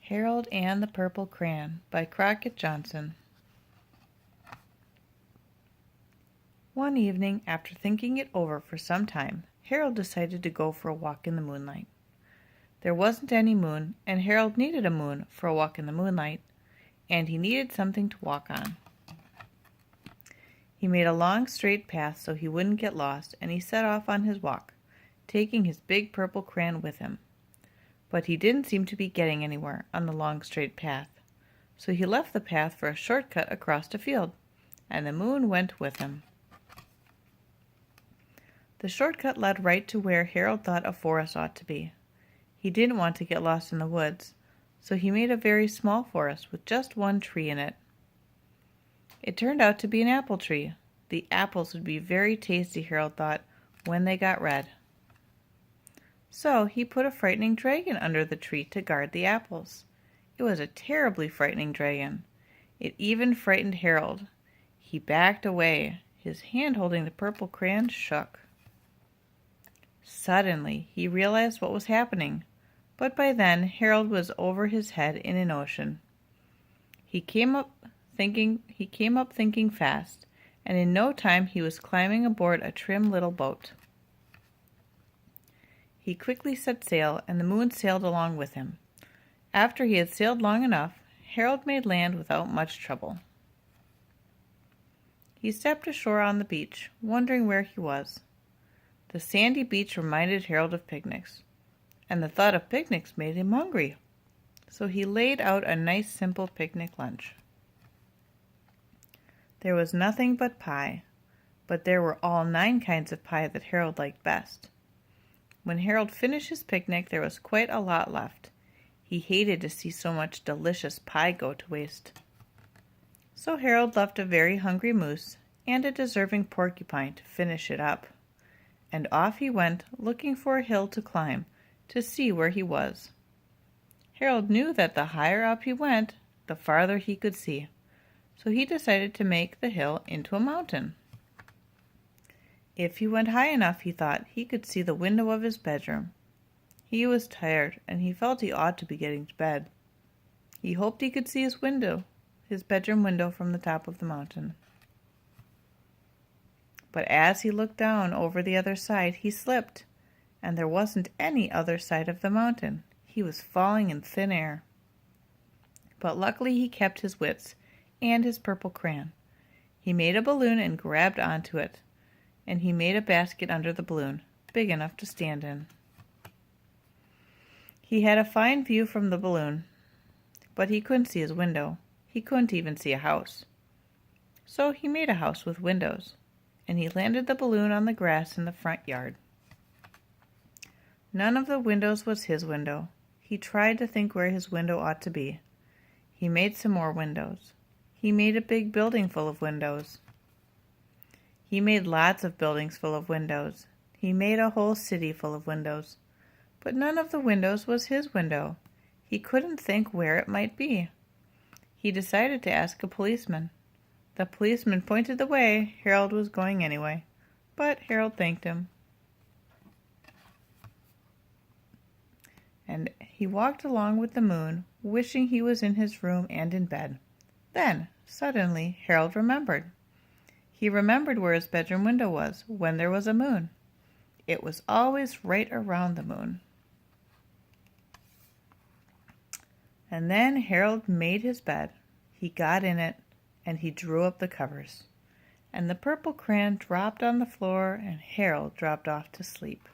Harold and the Purple Crayon by Crockett Johnson. One evening, after thinking it over for some time, Harold decided to go for a walk in the moonlight. There wasn't any moon, and Harold needed a moon for a walk in the moonlight, and he needed something to walk on. He made a long straight path so he wouldn't get lost, and he set off on his walk, taking his big purple crayon with him. But he didn't seem to be getting anywhere on the long straight path, so he left the path for a shortcut across a field, and the moon went with him. The shortcut led right to where Harold thought a forest ought to be. He didn't want to get lost in the woods, so he made a very small forest with just one tree in it. It turned out to be an apple tree. The apples would be very tasty, Harold thought, when they got red. So he put a frightening dragon under the tree to guard the apples. It was a terribly frightening dragon. It even frightened Harold. He backed away. His hand holding the purple crayon shook. Suddenly he realized what was happening, but by then Harold was over his head in an ocean. He came up thinking fast, and in no time he was climbing aboard a trim little boat. He quickly set sail, and the moon sailed along with him. After he had sailed long enough, Harold made land without much trouble. He stepped ashore on the beach, wondering where he was. The sandy beach reminded Harold of picnics, and the thought of picnics made him hungry. So he laid out a nice simple picnic lunch. There was nothing but pie, but there were all 9 kinds of pie that Harold liked best. When Harold finished his picnic, there was quite a lot left. He hated to see so much delicious pie go to waste. So Harold left a very hungry moose and a deserving porcupine to finish it up. And off he went, looking for a hill to climb, to see where he was. Harold knew that the higher up he went, the farther he could see, so he decided to make the hill into a mountain. If he went high enough, he thought, he could see the window of his bedroom. He was tired, and he felt he ought to be getting to bed. He hoped he could see his bedroom window from the top of the mountain. But as he looked down over the other side, he slipped, and there wasn't any other side of the mountain. He was falling in thin air. But luckily he kept his wits and his purple crayon. He made a balloon and grabbed onto it, and he made a basket under the balloon, big enough to stand in. He had a fine view from the balloon, but he couldn't see his window. He couldn't even see a house. So he made a house with windows, and he landed the balloon on the grass in the front yard. None of the windows was his window. He tried to think where his window ought to be. He made some more windows. He made a big building full of windows. He made lots of buildings full of windows. He made a whole city full of windows. But none of the windows was his window. He couldn't think where it might be. He decided to ask a policeman. The policeman pointed the way. Harold was going anyway, but Harold thanked him. And he walked along with the moon, wishing he was in his room and in bed. Then, suddenly, Harold remembered. He remembered where his bedroom window was when there was a moon. It was always right around the moon. And then Harold made his bed. He got in it, and he drew up the covers. And the purple crayon dropped on the floor, and Harold dropped off to sleep.